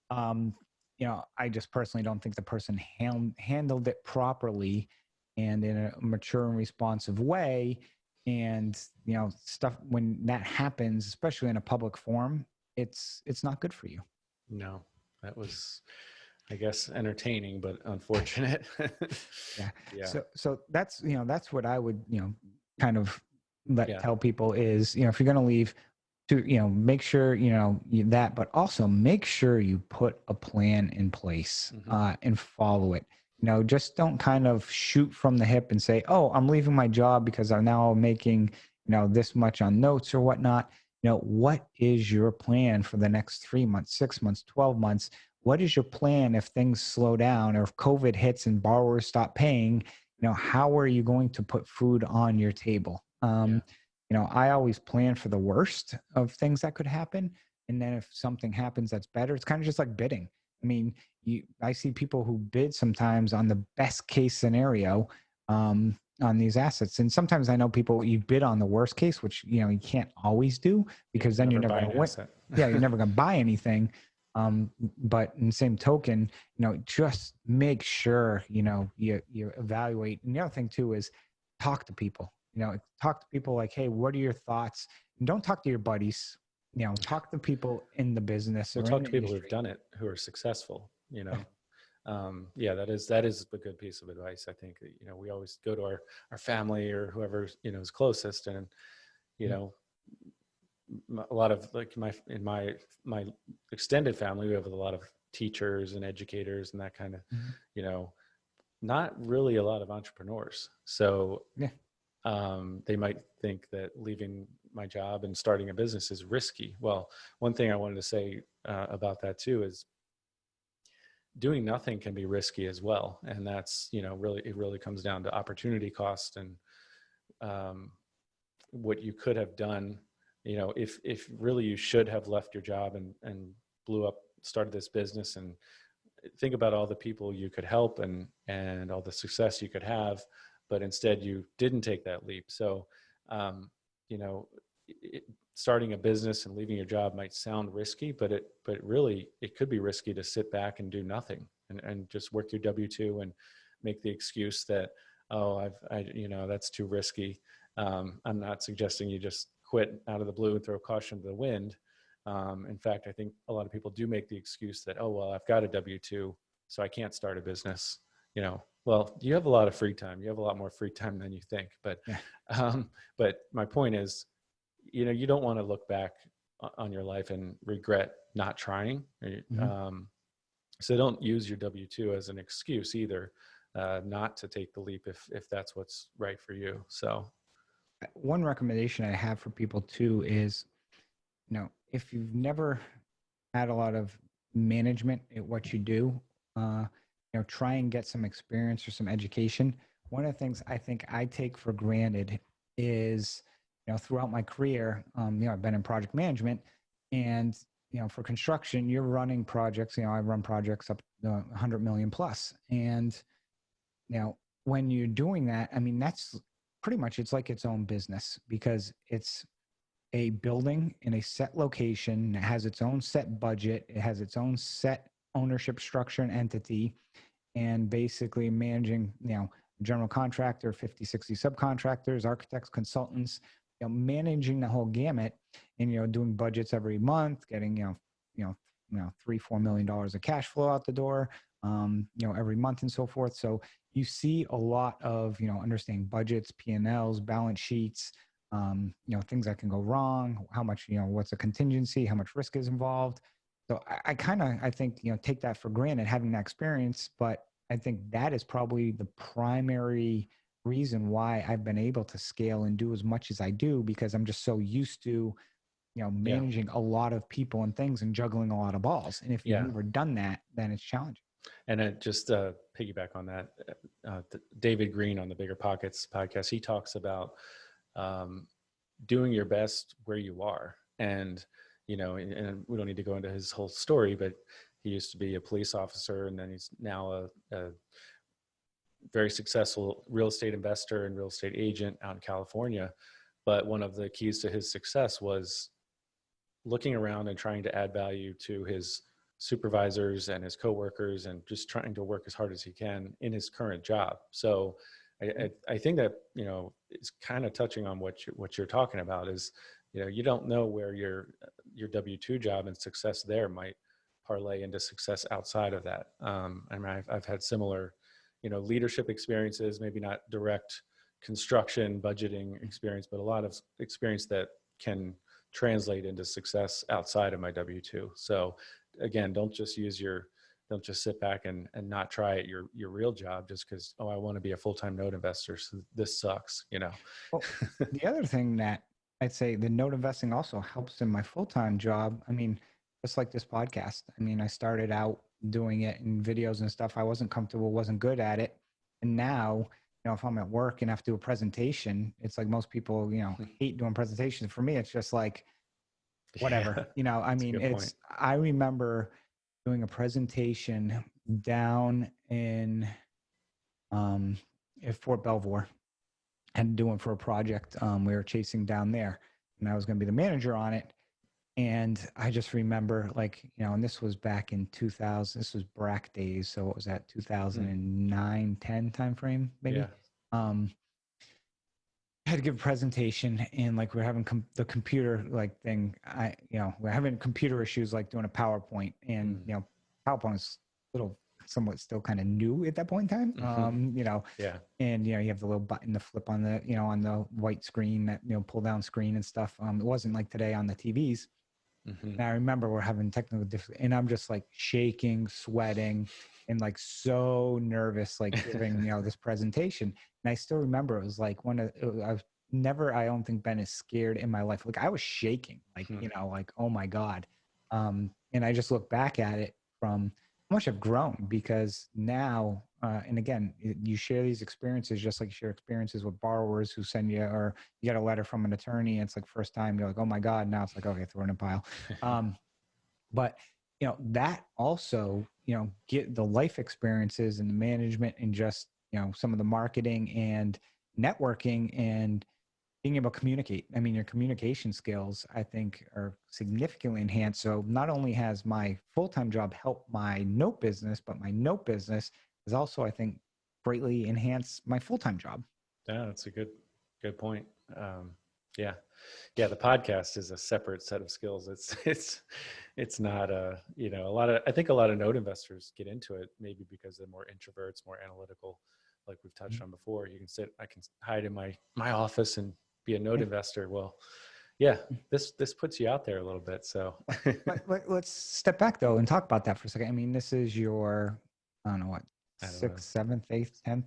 I just personally don't think the person handled it properly and in a mature and responsive way. And stuff, when that happens, especially in a public forum, it's not good for you. No, that was, I guess, entertaining, but unfortunate. Yeah. Yeah. So that's what I would, kind of Yeah. tell people is, if you're going to leave, to, make sure, that, but also make sure you put a plan in place, and follow it. Just don't kind of shoot from the hip and say, oh, I'm leaving my job because I'm now making, this much on notes or whatnot. What is your plan for the next 3 months, 6 months, 12 months? What is your plan if things slow down, or if COVID hits and borrowers stop paying? How are you going to put food on your table? I always plan for the worst of things that could happen. And then if something happens that's better, it's kind of just like bidding. I mean, I see people who bid sometimes on the best case scenario, on these assets. And sometimes I know people, you bid on the worst case, which, you can't always do, because then you're never going to win. Yeah, you're never going to buy anything. But in the same token, just make sure, you evaluate. And the other thing too is talk to people. Talk to people like, hey, what are your thoughts? And don't talk to your buddies. Talk to people in the business. We'll or talk in to the people industry. who've done it, who are successful. Yeah, that is a good piece of advice. I think, we always go to our family or whoever, is closest, and, a lot of, like, in my extended family, we have a lot of teachers and educators and that kind of, not really a lot of entrepreneurs. So they might think that leaving my job and starting a business is risky. Well, one thing I wanted to say about that too is doing nothing can be risky as well. And that's, it really comes down to opportunity cost and what you could have done. If really you should have left your job and started this business, and think about all the people you could help and all the success you could have, but instead you didn't take that leap. So, starting a business and leaving your job might sound risky, but really it could be risky to sit back and do nothing and just work your W-2 and make the excuse that, oh, that's too risky. I'm not suggesting you just quit out of the blue and throw caution to the wind. In fact, I think a lot of people do make the excuse that, oh, well, I've got a W-2, so I can't start a business. Well, you have a lot of free time. You have a lot more free time than you think. But my point is, you don't want to look back on your life and regret not trying. Mm-hmm. So don't use your W-2 as an excuse either, not to take the leap if that's what's right for you. So One recommendation I have for people too is, if you've never had a lot of management at what you do, try and get some experience or some education. One of the things I think I take for granted is, throughout my career, I've been in project management, and for construction, you're running projects. I run projects up to 100 million plus, and when you're doing that, I mean, that's pretty much, it's like its own business, because it's a building in a set location. It has its own set budget. It has its own set ownership structure and entity, and basically managing, general contractor, 50, 60 subcontractors, architects, consultants, managing the whole gamut, and, doing budgets every month, getting, $3-4 million of cash flow out the door, every month and so forth. So you see a lot of, understanding budgets, P&Ls, balance sheets, things that can go wrong, how much, what's a contingency, how much risk is involved. So I think, take that for granted, having that experience, but I think that is probably the primary reason why I've been able to scale and do as much as I do, because I'm just so used to, managing a lot of people and things and juggling a lot of balls. And if you've never done that, then it's challenging. And just piggyback on that, David Green on the Bigger Pockets podcast, he talks about doing your best where you are. And, and we don't need to go into his whole story, but he used to be a police officer, and then he's now a very successful real estate investor and real estate agent out in California. But one of the keys to his success was looking around and trying to add value to his supervisors and his coworkers, and just trying to work as hard as he can in his current job. So I think that, it's kind of touching on what you're talking about is, you don't know where your W-2 job and success there might parlay into success outside of that. I mean, I've had similar, leadership experiences, maybe not direct construction budgeting experience, but a lot of experience that can translate into success outside of my W-2. So again, don't just sit back and not try at your real job just because, I want to be a full-time note investor, so this sucks, Well, the other thing that I'd say, the note investing also helps in my full-time job. I mean, just like this podcast. I mean, I started out doing it in videos and stuff. I wasn't comfortable, wasn't good at it. And now, if I'm at work and have to do a presentation, it's like most people, hate doing presentations. For me, it's just like, whatever, I mean, I remember doing a presentation down in at Fort Belvoir, and doing for a project we were chasing down there, and I was going to be the manager on it. And I just remember, and this was back in 2000, this was BRAC days. So what was that, 2009, 10 timeframe, maybe? Yeah. I had to give a presentation, and we're having the computer thing. We're having computer issues, doing a PowerPoint, and PowerPoint is somewhat still kind of new at that point in time. And you have the little button to flip on the on the white screen, that pull down screen and stuff. It wasn't like today on the TVs. And I remember we're having technical difficulty, and I'm just shaking, sweating, and so nervous, giving this presentation. And I still remember it was I've never, I don't think, been as scared in my life. I was shaking, oh my God. And I just look back at it from how much I've grown, because now, and again, you share these experiences just like you share experiences with borrowers who send you, or you get a letter from an attorney, and it's first time, you're oh my God. Now it's okay, throw it in a pile. But that also, get the life experiences and the management, and just, some of the marketing and networking and being able to communicate. I mean, your communication skills, I think, are significantly enhanced. So not only has my full-time job helped my note business, but my note business has also, I think, greatly enhanced my full-time job. Yeah, that's a good point. Yeah. The podcast is a separate set of skills. It's not I think a lot of note investors get into it maybe because they're more introverts, more analytical, like we've touched on before. I can hide in my office and be a note investor. Well, Yeah, this puts you out there a little bit. So Let's step back though and talk about that for a second. I mean, this is your, I don't know what, I don't know. 6th, 7th, 8th, 10th?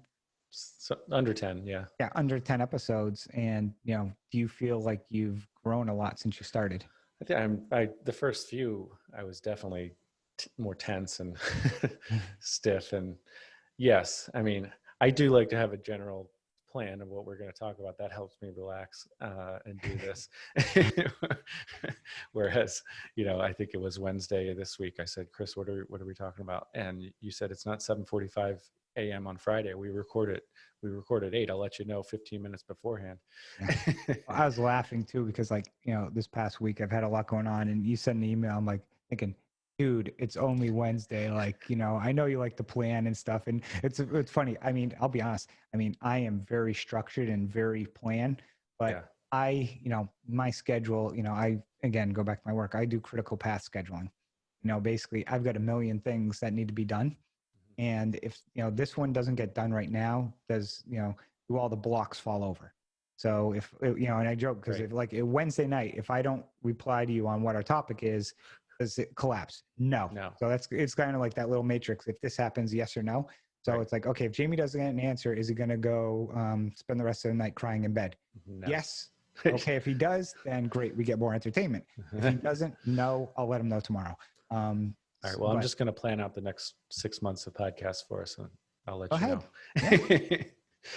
So under 10, yeah. Yeah, under 10 episodes. And, do you feel like you've grown a lot since you started? I think the first few, I was definitely more tense and stiff. And yes, I mean, I do like to have a general plan of what we're going to talk about. That helps me relax and do this. Whereas, I think it was Wednesday this week. I said, Chris, what are we talking about? And you said it's not 7:45 a.m. on Friday. We record at 8. I'll let you know 15 minutes beforehand. Yeah. Well, I was laughing too because, like, this past week I've had a lot going on, and you sent an email. I'm like thinking, dude, it's only Wednesday. Like, I know you like to plan and stuff, and it's funny. I mean, I'll be honest. I mean, I am very structured and very planned, but Yeah. My schedule. I again go back to my work. I do critical path scheduling. Basically, I've got a million things that need to be done, and if this one doesn't get done right now, do all the blocks fall over? So if and I joke because Right. if like Wednesday night, if I don't reply to you on what our topic is, does it collapse? No. So it's kind of like that little matrix. If this happens, yes or no. So Right. it's like, okay, if Jamie doesn't get an answer, is he going to go spend the rest of the night crying in bed? No. Yes. Okay. If he does, then great, we get more entertainment. If he doesn't, no, I'll let him know tomorrow. All right. Well, I'm just going to plan out the next 6 months of podcasts for us, and I'll let you know. Yeah.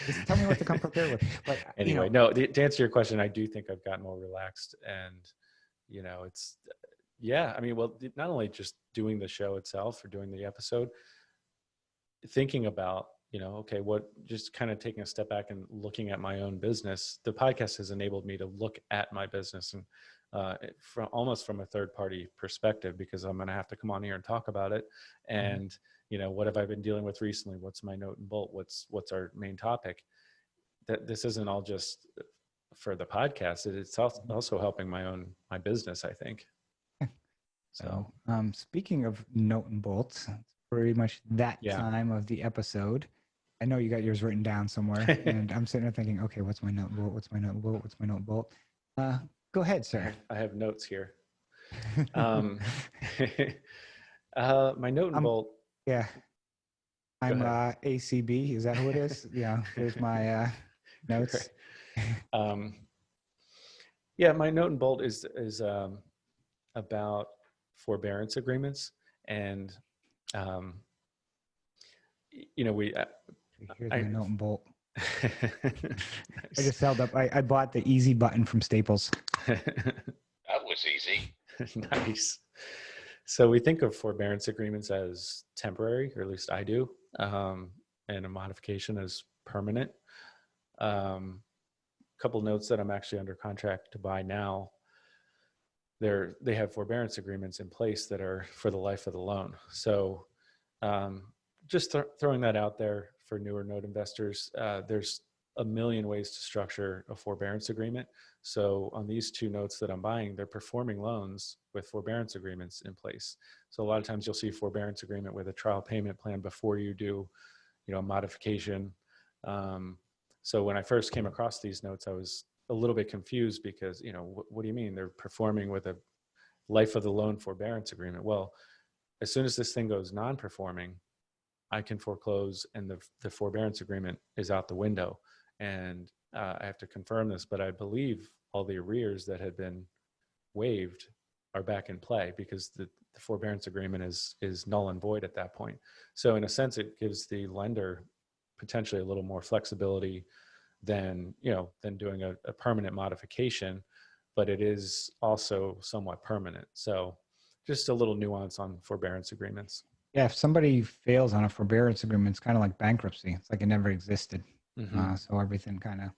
Just tell me what to come prepared with. But anyway, no, to answer your question, I do think I've gotten more relaxed, and it's, yeah. I mean, well, not only just doing the show itself or doing the episode, thinking about, okay, just kind of taking a step back and looking at my own business. The podcast has enabled me to look at my business and almost from a third party perspective, because I'm going to have to come on here and talk about it. And, what have I been dealing with recently? What's my note and bolt? What's our main topic? That this isn't all just for the podcast. It's also helping my business, I think. So, speaking of note and bolts, it's pretty much that time of the episode. I know you got yours written down somewhere, and I'm sitting there thinking, okay, what's my note and bolt? What's my note and bolt? What's my note and bolt? Go ahead, sir. I have notes here. My note and bolt. Yeah. I'm ACB. Is that who it is? Yeah. There's my notes. Yeah, my note and bolt is about forbearance agreements, and here's my note and bolt. Nice. I just held up. I bought the easy button from Staples. That was easy. Nice. So we think of forbearance agreements as temporary, or at least I do, and a modification as permanent. Couple notes that I'm actually under contract to buy now. They have forbearance agreements in place that are for the life of the loan. So just throwing that out there for newer note investors. There's a million ways to structure a forbearance agreement. So on these 2 notes that I'm buying, they're performing loans with forbearance agreements in place. So a lot of times you'll see forbearance agreement with a trial payment plan before you do, a modification. So when I first came across these notes, I was a little bit confused because, what do you mean they're performing with a life of the loan forbearance agreement? Well, as soon as this thing goes non-performing, I can foreclose, and the forbearance agreement is out the window. And I have to confirm this, but I believe all the arrears that had been waived are back in play, because the forbearance agreement is null and void at that point. So in a sense, it gives the lender potentially a little more flexibility than doing a permanent modification, but it is also somewhat permanent. So just a little nuance on forbearance agreements. Yeah, if somebody fails on a forbearance agreement, it's kind of like bankruptcy. It's like it never existed. Mm-hmm. So everything kind of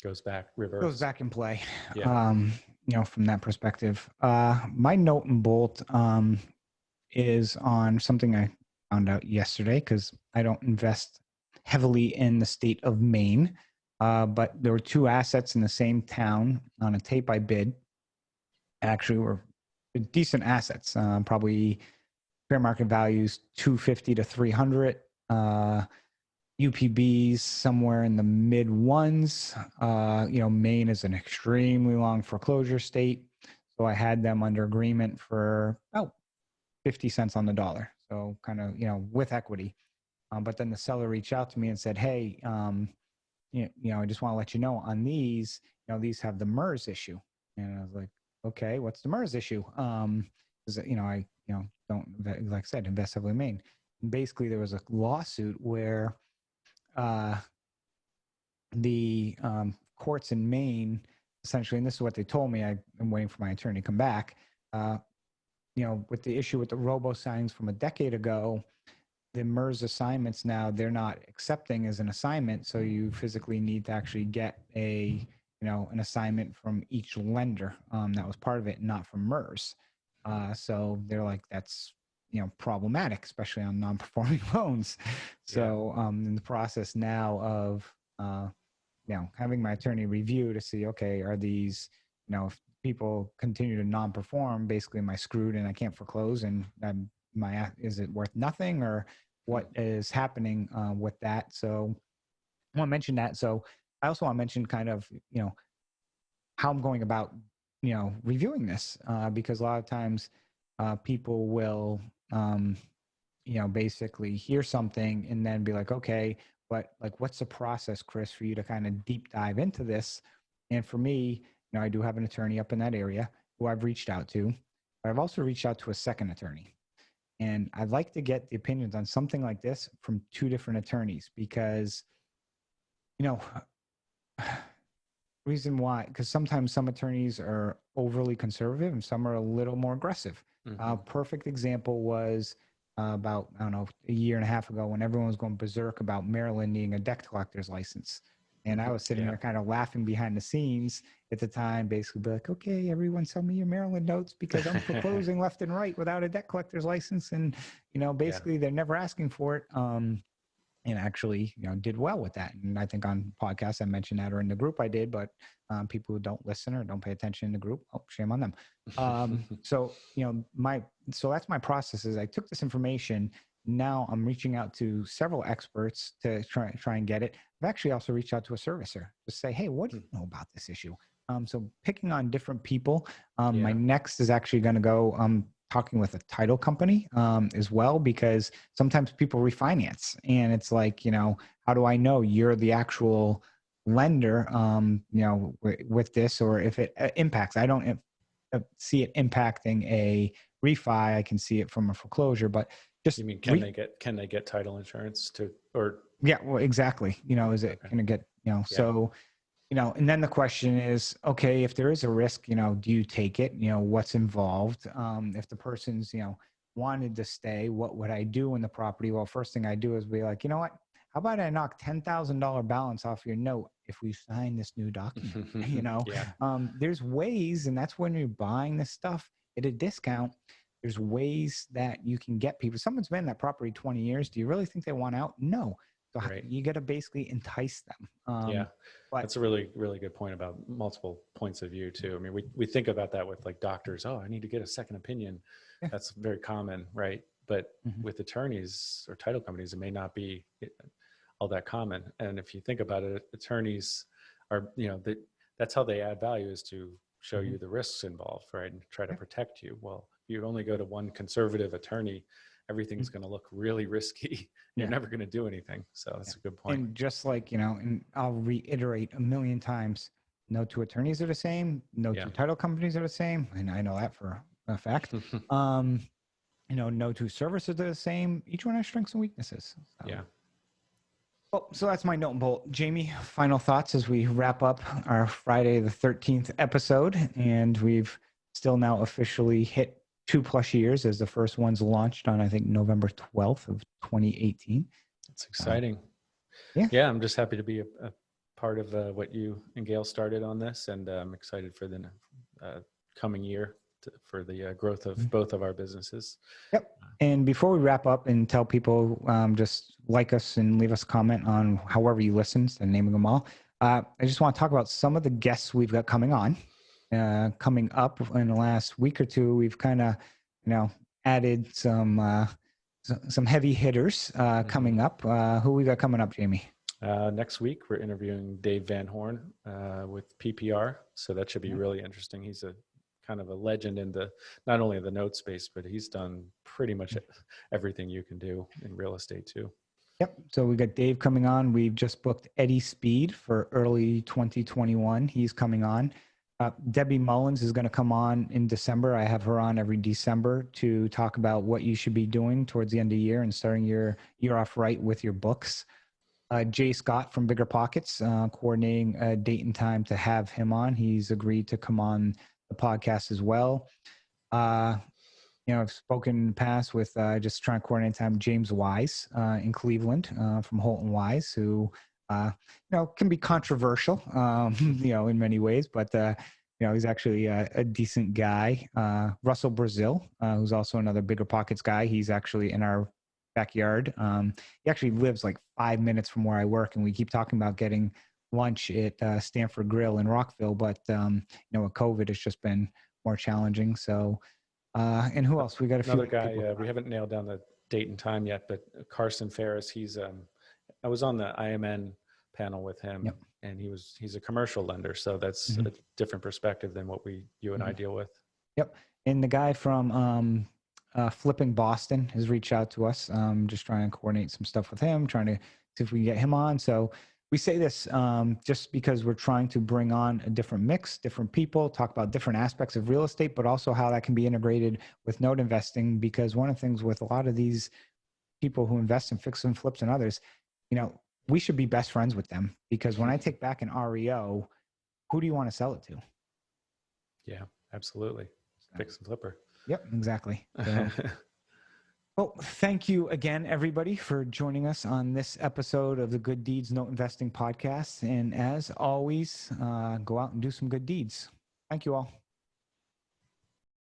goes back in play. Yeah. From that perspective. My note and bolt is on something I found out yesterday, because I don't invest heavily in the state of Maine. But there were 2 assets in the same town on a tape I bid. Actually, were decent assets, probably fair market values 250 to 300. UPBs somewhere in the mid ones. Maine is an extremely long foreclosure state. So I had them under agreement for about 50 cents on the dollar. So kind of, with equity. But then the seller reached out to me and said, hey, I just want to let you know on these, these have the MERS issue. And I was like, okay, what's the MERS issue? Because, I, don't, like I said, invest heavily in Maine. And basically there was a lawsuit where the courts in Maine, essentially, and this is what they told me, I'm waiting for my attorney to come back, with the issue with the robo signings from a decade ago, the MERS assignments now, they're not accepting as an assignment. So you physically need to actually get an assignment from each lender that was part of it, not from MERS. So they're like, that's, problematic, especially on non-performing loans. So in the process now of, having my attorney review to see, okay, are these, if people continue to non-perform, basically am I screwed and I can't foreclose, and is it worth nothing, or what is happening with that? So I want to mention that. So I also want to mention kind of, how I'm going about, reviewing this, because a lot of times people will, basically hear something and then be like, okay, but like, what's the process, Chris, for you to kind of deep dive into this? And for me, I do have an attorney up in that area who I've reached out to, but I've also reached out to a second attorney. And I'd like to get the opinions on something like this from two different attorneys, because, reason why, because sometimes some attorneys are overly conservative and some are a little more aggressive. Perfect example was about, I don't know, a year and a half ago, when everyone was going berserk about Maryland needing a debt collector's license. And I was sitting there kind of laughing behind the scenes at the time, basically be like, okay, everyone sell me your Maryland notes because I'm foreclosing left and right without a debt collector's license. And, basically they're never asking for it. And actually, did well with that. And I think on podcasts I mentioned that, or in the group I did, but people who don't listen or don't pay attention in the group, oh, shame on them. So that's my process. Is I took this information. Now I'm reaching out to several experts to try and get it. I've actually also reached out to a servicer to say, hey, what do you know about this issue? So picking on different people. My next is actually going to go talking with a title company as well, because sometimes people refinance and it's like, how do I know you're the actual lender, with this, or if it impacts? I don't see it impacting a refi. I can see it from a foreclosure, but just, you mean, can they get title insurance to, or? Yeah, well, exactly. Is it going to get, so, and then the question is, okay, if there is a risk, do you take it? What's involved? If the person's, wanted to stay, what would I do in the property? Well, first thing I do is be like, you know what? How about I knock $10,000 balance off your note if we sign this new document? There's ways, and that's when you're buying this stuff at a discount. There's ways that you can get people. Someone's been in that property 20 years. Do you really think they want out? No. So you got to basically entice them. But that's a really, really good point about multiple points of view too. I mean, we think about that with like doctors. Oh, I need to get a second opinion. Yeah. That's very common, right? But with attorneys or title companies, it may not be all that common. And if you think about it, attorneys are, that's how they add value, is to show you the risks involved, right? And try to protect you. Well, if you only go to one conservative attorney, everything's going to look really risky. You're never going to do anything. So that's a good point. And just like, and I'll reiterate a million times, no two attorneys are the same. No two title companies are the same. And I know that for a fact. No two services are the same. Each one has strengths and weaknesses. So. Well, so that's my note and bolt. Jamie, final thoughts as we wrap up our Friday the 13th episode. And we've still now officially hit 2+ years, as the first one's launched on, I think, November 12th of 2018. It's exciting. Yeah, I'm just happy to be a part of what you and Gail started on this, and I'm excited for the coming year for the growth of both of our businesses. Yep. And before we wrap up and tell people, just like us and leave us a comment on however you listen, and naming them all, I just want to talk about some of the guests we've got coming on. Coming up in the last week or two, we've kind of, added some some heavy hitters coming up. Who we got coming up, Jamie? Next week, we're interviewing Dave Van Horn with PPR. So that should be really interesting. He's a kind of a legend in the, not only the note space, but he's done pretty much everything you can do in real estate too. Yep. So we got Dave coming on. We've just booked Eddie Speed for early 2021. He's coming on. Debbie Mullins is going to come on in December. I have her on every December to talk about what you should be doing towards the end of the year and starting your year off right with your books. Jay Scott from Bigger Pockets, coordinating a date and time to have him on. He's agreed to come on the podcast as well. I've spoken in the past with just trying to coordinate time, James Wise in Cleveland from Holton Wise, who, can be controversial, in many ways, but, he's actually a decent guy. Russell Brazil, who's also another Bigger Pockets guy. He's actually in our backyard. He actually lives like 5 minutes from where I work, and we keep talking about getting lunch at Stanford Grill in Rockville, but, with COVID, it's just been more challenging. So, and who else? We got another guy. We haven't nailed down the date and time yet, but Carson Ferris. He's I was on the IMN panel with him, and he's a commercial lender, so that's a different perspective than what you and I deal with. Yep. And the guy from Flipping Boston has reached out to us. Just trying to coordinate some stuff with him, trying to see if we can get him on. So we say this just because we're trying to bring on a different mix, different people, talk about different aspects of real estate, but also how that can be integrated with note investing. Because one of the things with a lot of these people who invest in fix and flips and others, we should be best friends with them. Because when I take back an REO, who do you want to sell it to? Yeah, absolutely. Fix and flipper. Yep, exactly. So, well, thank you again, everybody, for joining us on this episode of the Good Deeds Note Investing Podcast. And as always, go out and do some good deeds. Thank you all.